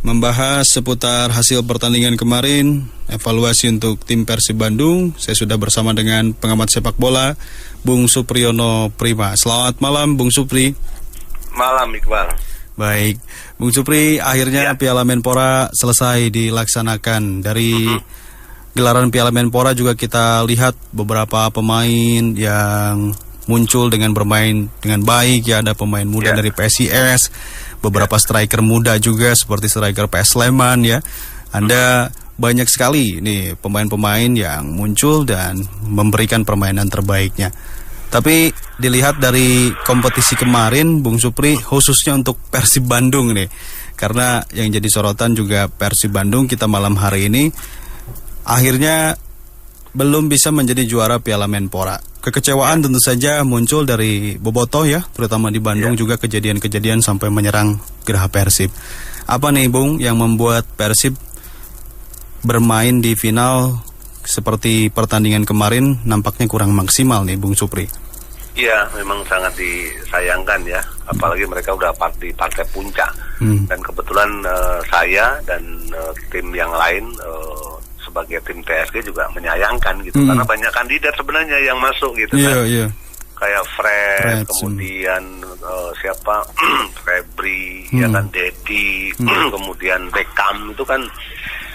membahas seputar hasil pertandingan kemarin, evaluasi untuk tim Persib Bandung. Saya sudah bersama dengan pengamat sepak bola, Bung Supriyono Prima. Selamat malam, Bung Supri. Malam, Iqbal. Baik, Bung Supri, akhirnya Piala Menpora selesai dilaksanakan. Dari gelaran Piala Menpora juga kita lihat beberapa pemain yang muncul dengan bermain dengan baik. Ya, ada pemain muda dari PSIS, beberapa striker muda juga seperti striker PS Sleman ya. Anda banyak sekali nih pemain-pemain yang muncul dan memberikan permainan terbaiknya. Tapi dilihat dari kompetisi kemarin, Bung Supri, khususnya untuk Persib Bandung nih, karena yang jadi sorotan juga Persib Bandung kita malam hari ini akhirnya belum bisa menjadi juara Piala Menpora. Kekecewaan tentu saja muncul dari bobotoh ya, terutama di Bandung juga kejadian-kejadian sampai menyerang Geraha Persib. Apa nih Bung yang membuat Persib bermain di final seperti pertandingan kemarin nampaknya kurang maksimal nih Bung Supri? Iya, memang sangat disayangkan ya, apalagi mereka udah di partai puncak. Dan kebetulan saya dan tim yang lain sebagai tim TSG juga menyayangkan gitu, karena banyak kandidat sebenarnya yang masuk gitu kan. Kayak Fred, kemudian siapa Febri, ya kan, Dedi, kemudian Beckham itu kan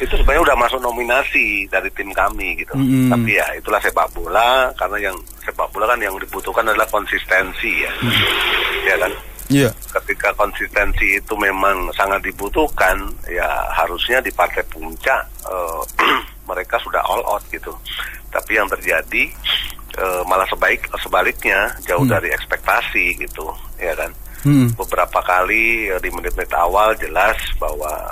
itu sebenarnya udah masuk nominasi dari tim kami gitu. Tapi ya itulah sepak bola, karena yang sepak bola kan yang dibutuhkan adalah konsistensi ya. Ya kan? Ketika konsistensi itu memang sangat dibutuhkan, ya harusnya di partai puncak mereka sudah all out gitu. Tapi yang terjadi malah sebaliknya jauh dari ekspektasi gitu, ya kan. Beberapa kali di menit-menit awal jelas bahwa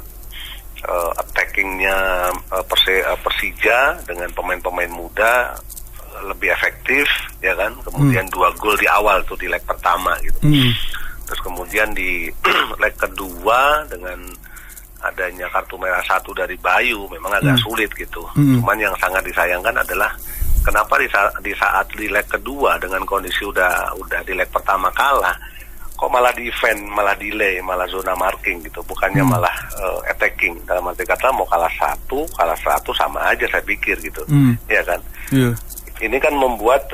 attackingnya Persija dengan pemain-pemain muda lebih efektif, ya kan. Kemudian 2 gol di awal tuh di leg pertama gitu. Terus kemudian di leg kedua dengan adanya kartu merah 1 dari Bayu memang agak sulit gitu. Cuman yang sangat disayangkan adalah kenapa di saat di leg kedua dengan kondisi udah di leg pertama kalah, kok malah defend, malah delay, malah zona marking gitu. Bukannya malah attacking. Dalam arti kata mau kalah 1 sama aja saya pikir gitu. Ya kan? Ini kan membuat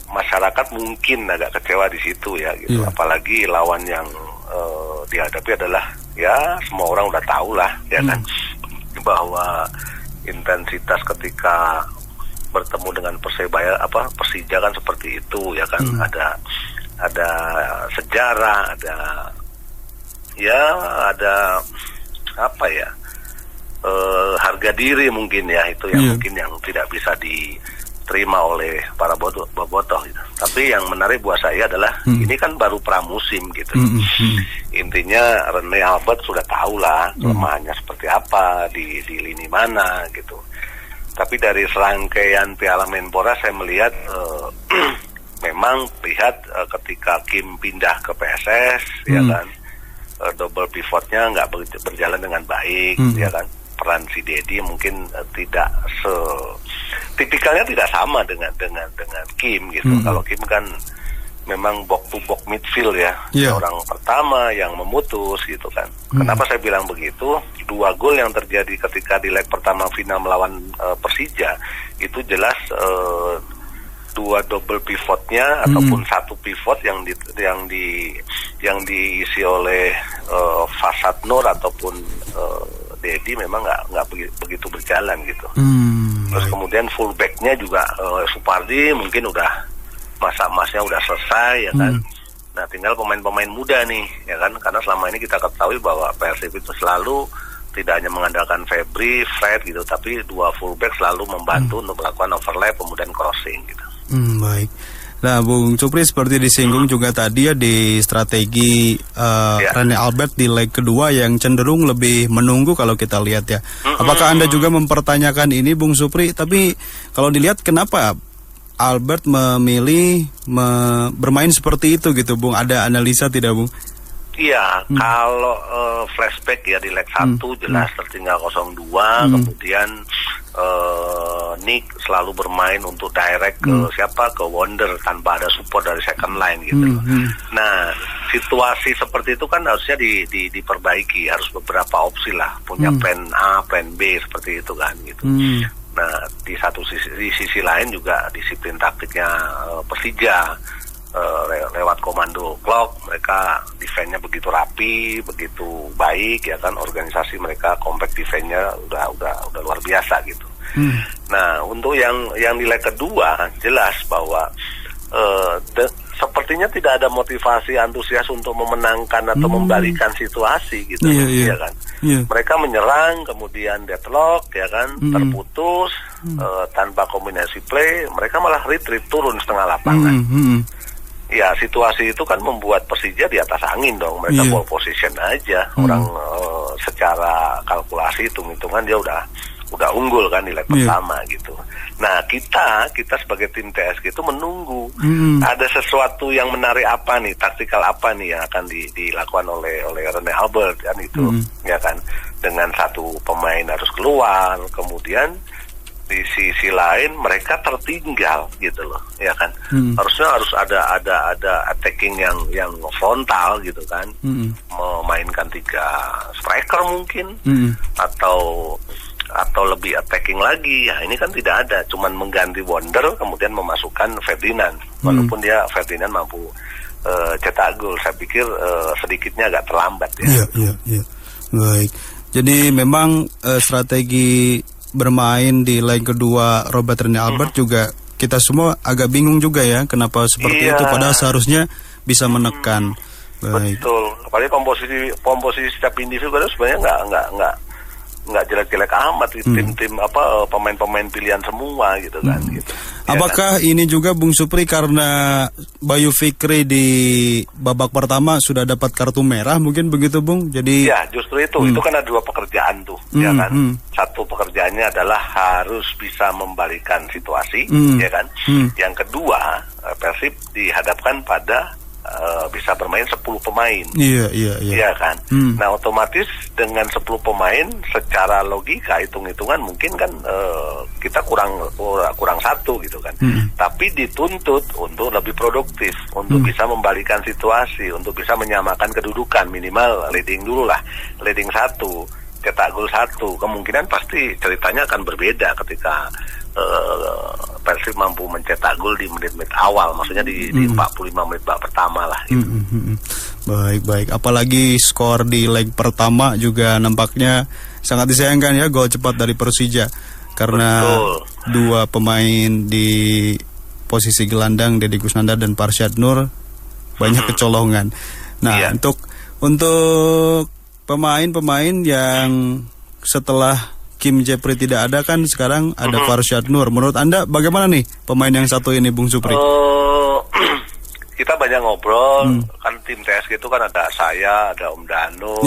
masyarakat mungkin agak kecewa di situ ya gitu. Apalagi lawan yang dihadapi adalah ya semua orang udah tahu lah ya kan, bahwa intensitas ketika bertemu dengan Persija kan seperti itu ya kan. Ada sejarah, ada apa ya, harga diri mungkin ya, itu yang mungkin yang tidak bisa diterima oleh para bobotoh gitu. Tapi yang menarik buat saya adalah ini kan baru pramusim gitu. Intinya Rene Albert sudah tahu lah kelemahannya seperti apa di lini mana gitu. Tapi dari serangkaian Piala Menpora saya melihat memang lihat ketika Kim pindah ke PSS ya kan, double pivotnya nggak berjalan dengan baik ya kan. Peran si Dedi mungkin tidak tipikalnya tidak sama dengan Kim gitu. Kalau Kim kan memang box to box midfield ya, orang pertama yang memutus gitu kan. Kenapa saya bilang begitu? 2 gol yang terjadi ketika di leg pertama final melawan Persija itu jelas 2 double pivotnya ataupun 1 pivot yang diisi oleh Fasad Nur ataupun Dedi memang nggak begitu berjalan gitu. Terus kemudian fullbacknya juga Supardi mungkin udah masa emasnya udah selesai ya kan. Nah tinggal pemain-pemain muda nih ya kan, karena selama ini kita ketahui bahwa Persib itu selalu tidak hanya mengandalkan Febri, Fred gitu, tapi 2 fullback selalu membantu untuk melakukan overlap kemudian crossing gitu. Baik. Nah, Bung Supri seperti disinggung juga tadi ya di strategi Rene Albert di leg kedua yang cenderung lebih menunggu kalau kita lihat ya. Apakah Anda juga mempertanyakan ini, Bung Supri? Tapi kalau dilihat kenapa Albert memilih bermain seperti itu gitu, Bung? Ada analisa tidak, Bung? Iya, kalau flashback ya di leg 1 jelas tertinggal 0-2, kemudian Nick selalu bermain untuk direct ke Wonder tanpa ada support dari second line gitu. Nah, situasi seperti itu kan harusnya diperbaiki, harus beberapa opsi lah, punya plan A, plan B seperti itu kan gitu. Nah di sisi lain juga disiplin taktiknya Persija lewat komando clock, mereka defense-nya begitu rapi, begitu baik ya kan, organisasi mereka compact defense-nya udah luar biasa gitu. Nah untuk yang di leg kedua jelas bahwa sepertinya tidak ada motivasi antusias untuk memenangkan atau membalikan situasi gitu, ya kan. Mereka menyerang, kemudian deadlock, ya kan, terputus tanpa kombinasi play, mereka malah retreat turun setengah lapangan. Ya situasi itu kan membuat Persija di atas angin dong, mereka ball position aja, orang secara kalkulasi hitung-hitungan dia udah unggul kan di leg pertama gitu. Nah kita sebagai tim TSG itu menunggu ada sesuatu yang menarik apa nih, taktikal apa nih yang akan dilakukan oleh Rene Albert kan itu, ya kan, dengan satu pemain harus keluar, kemudian di sisi lain mereka tertinggal gitu loh, ya kan. Harusnya harus ada attacking yang frontal gitu kan, memainkan 3 striker mungkin, atau lebih attacking lagi. Ya ini kan tidak ada, cuman mengganti Wonder kemudian memasukkan Ferdinand, walaupun Ferdinand mampu cetak gol. Saya pikir sedikitnya agak terlambat ya. Iya. Baik. Jadi memang strategi bermain di leg kedua Robert Rene Albert juga kita semua agak bingung juga ya, kenapa seperti itu padahal seharusnya bisa menekan. Baik. Betul. Apalagi komposisi setiap individu sebenarnya nggak jelek-jelek amat, tim-tim pemain-pemain pilihan semua gitu kan. Gitu. Apakah ini juga Bung Supri karena Bayu Fikri di babak pertama sudah dapat kartu merah mungkin begitu Bung? Jadi ya justru itu kan ada 2 pekerjaan tuh, ya kan. Satu pekerjaannya adalah harus bisa membalikan situasi, ya kan. Yang kedua Persib dihadapkan pada bisa bermain 10 pemain. Iya kan. Nah otomatis dengan 10 pemain secara logika hitung-hitungan mungkin kan kita kurang satu gitu kan. Tapi dituntut untuk lebih produktif, untuk bisa membalikan situasi, untuk bisa menyamakan kedudukan, minimal leading dulu lah, leading 1, cetak gol 1. Kemungkinan pasti ceritanya akan berbeda ketika Persib mampu mencetak gol di menit-menit awal, maksudnya di 45 menit babak pertama lah gitu. Baik. Apalagi skor di leg pertama juga nampaknya sangat disayangkan ya, gol cepat dari Persija karena 2 pemain di posisi gelandang, Deddy Kusnandar dan Parsyad Nur banyak kecolongan. Nah, untuk pemain-pemain yang setelah Kim Jepri tidak ada kan sekarang ada Parsyad Nur. Menurut Anda bagaimana nih pemain yang satu ini Bung Supri? Kita banyak ngobrol, kan tim TSG itu kan ada saya, ada Om Dano,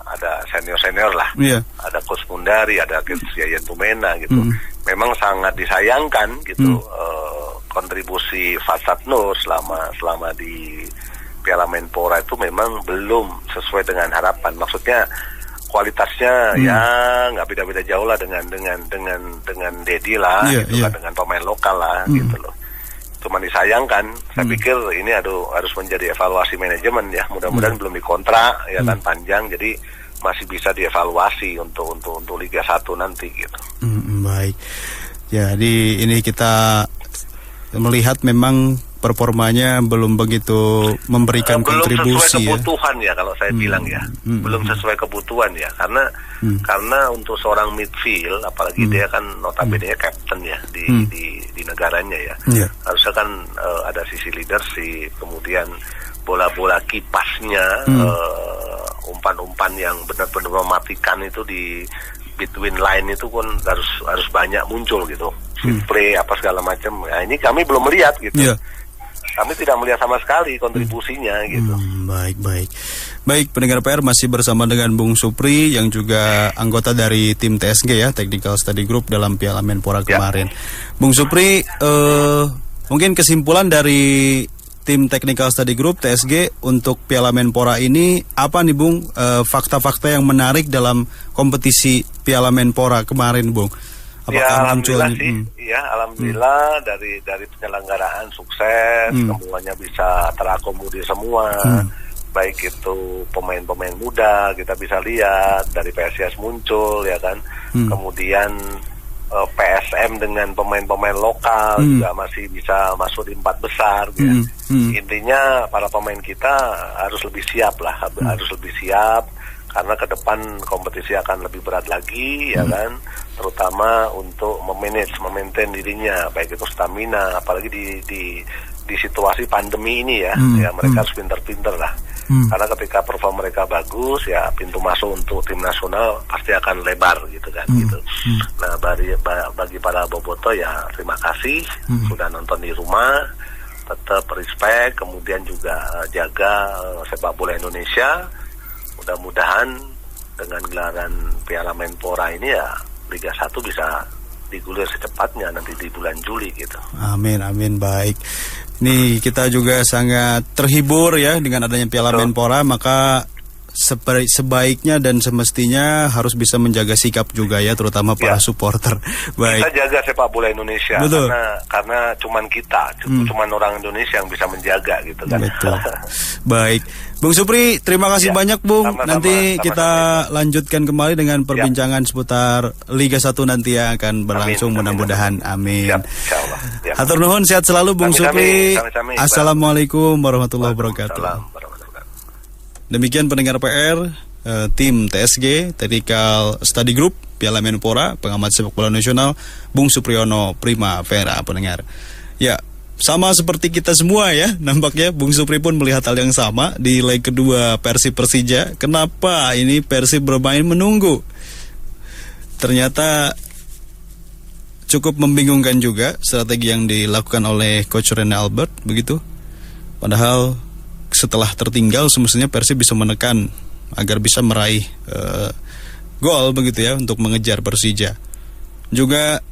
ada senior-senior lah, ada Coach Mundari, ada Yayan Tumena gitu. Memang sangat disayangkan gitu kontribusi Farsad Nur selama di Piala Menpora itu memang belum sesuai dengan harapan. Maksudnya kualitasnya ya nggak beda-beda jauh lah dengan Dedi lah, gitu kan, dengan pemain lokal lah gitu loh. Cuman disayangkan, saya pikir ini harus menjadi evaluasi manajemen ya. Mudah-mudahan belum dikontrak ya kan panjang, jadi masih bisa dievaluasi untuk Liga 1 nanti gitu. Baik. Jadi ini kita melihat memang performanya belum begitu memberikan kontribusi, belum sesuai kebutuhan ya kalau saya bilang ya, belum sesuai kebutuhan ya, karena untuk seorang midfield, apalagi dia kan notabene captain ya di negaranya ya, harusnya kan ada sisi leadership, kemudian bola-bola kipasnya, umpan-umpan yang benar-benar mematikan itu di between line itu pun harus banyak muncul gitu, play apa segala macam. Nah, ini kami belum melihat gitu. Kami tidak melihat sama sekali kontribusinya gitu. Baik, pendengar PR masih bersama dengan Bung Supri yang juga anggota dari tim TSG ya, Technical Study Group dalam Piala Menpora kemarin. Bung Supri, mungkin kesimpulan dari tim Technical Study Group TSG untuk Piala Menpora ini apa nih Bung? Fakta-fakta yang menarik dalam kompetisi Piala Menpora kemarin Bung? Ya alhamdulillah sih, ya alhamdulillah dari penyelenggaraan sukses, semuanya bisa terakomodir semua, baik itu pemain-pemain muda kita bisa lihat dari PSIS muncul ya kan, kemudian PSM dengan pemain-pemain lokal juga masih bisa masuk di 4 besar, ya. Intinya para pemain kita harus lebih siap lah, harus lebih siap. Karena ke depan kompetisi akan lebih berat lagi, ya kan, terutama untuk memaintain dirinya, baik itu stamina, apalagi di situasi pandemi ini ya, ya mereka harus pinter-pinter lah. Karena ketika perform mereka bagus, ya pintu masuk untuk tim nasional pasti akan lebar gitu kan, gitu. Nah bagi para bobotoh ya terima kasih sudah nonton di rumah, tetap respect, kemudian juga jaga sepak bola Indonesia. Mudah-mudahan dengan gelaran Piala Menpora ini ya Liga 1 bisa digulir secepatnya nanti di bulan Juli gitu. Amin, amin, baik. Ini kita juga sangat terhibur ya dengan adanya Piala Menpora, maka sebaiknya dan semestinya harus bisa menjaga sikap juga ya, terutama para supporter. Baik. Kita jaga sepak bola Indonesia. Betul. Karena cuman kita, cuman orang Indonesia yang bisa menjaga gitu kan. Betul. Baik, Bung Supri, terima kasih banyak Bung. Nanti kita lanjutkan kembali dengan perbincangan seputar Liga 1 nanti yang akan berlangsung, mudah-mudahan. Amin. Insyaallah. Hatur nuhun, sehat selalu Bung Supri. Assalamualaikum warahmatullahi wabarakatuh. Demikian pendengar PR, tim TSG, Tactical Study Group, Piala Menpora, pengamat sepak bola nasional, Bung Supriyono Primavera, pendengar. Ya, sama seperti kita semua ya, nampaknya Bung Supri pun melihat hal yang sama di leg kedua Persib Persija. Kenapa ini Persib bermain menunggu? Ternyata cukup membingungkan juga strategi yang dilakukan oleh Coach Rene Albert, begitu. Padahal setelah tertinggal semestinya Persib bisa menekan agar bisa meraih gol begitu ya untuk mengejar Persija. Juga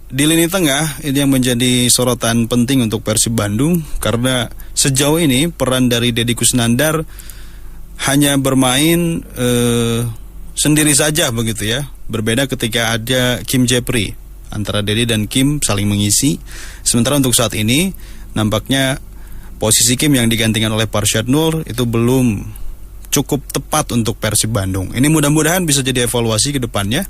di lini tengah ini yang menjadi sorotan penting untuk Persib Bandung, karena sejauh ini peran dari Deddy Kusnandar hanya bermain sendiri saja begitu ya. Berbeda ketika ada Kim Jepri, antara Deddy dan Kim saling mengisi. Sementara untuk saat ini nampaknya posisi Kim yang digantikan oleh Parsyad Nur itu belum cukup tepat untuk Persib Bandung. Ini mudah-mudahan bisa jadi evaluasi ke depannya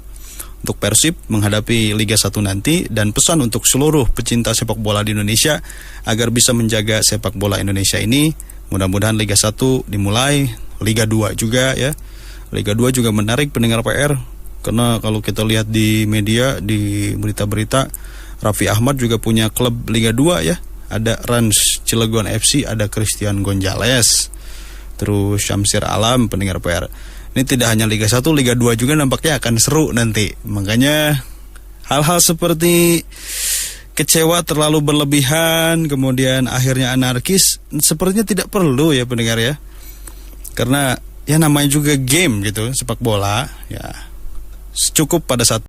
untuk Persib menghadapi Liga 1 nanti, dan pesan untuk seluruh pecinta sepak bola di Indonesia agar bisa menjaga sepak bola Indonesia ini. Mudah-mudahan Liga 1 dimulai, Liga 2 juga ya. Liga 2 juga menarik pendengar PR, karena kalau kita lihat di media, di berita-berita, Raffi Ahmad juga punya klub Liga 2 ya. Ada Rans Cilegon FC, ada Christian Gonzalez, terus Syamsir Alam, pendengar PR. Ini tidak hanya Liga 1, Liga 2 juga nampaknya akan seru nanti. Makanya hal-hal seperti kecewa terlalu berlebihan, kemudian akhirnya anarkis, sepertinya tidak perlu ya pendengar ya. Karena ya namanya juga game gitu, sepak bola ya. Cukup pada saat